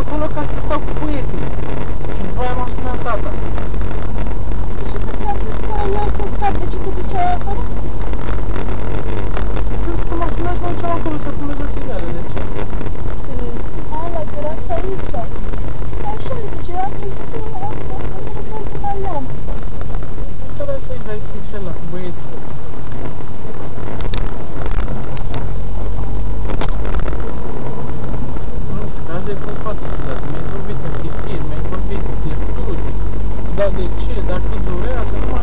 acolo ca să stau cu băieții. Și după aia m-a sunat tata. Și că ți-am zis că eu să stai, de ce te duceai acolo? Pentru că m-a sunat, mă duceam acolo să fumez o țigară, de ce? A, la terasă aici. Așa zice, am zis că am fost să merg până la Leam. Trebuie să-i dai pixel la cu băieții. Azi ai fost foarte ciudat, mi-ai vorbit în chestii, mi-ai vorbit de studii, dar de ce, dar cât durează, nu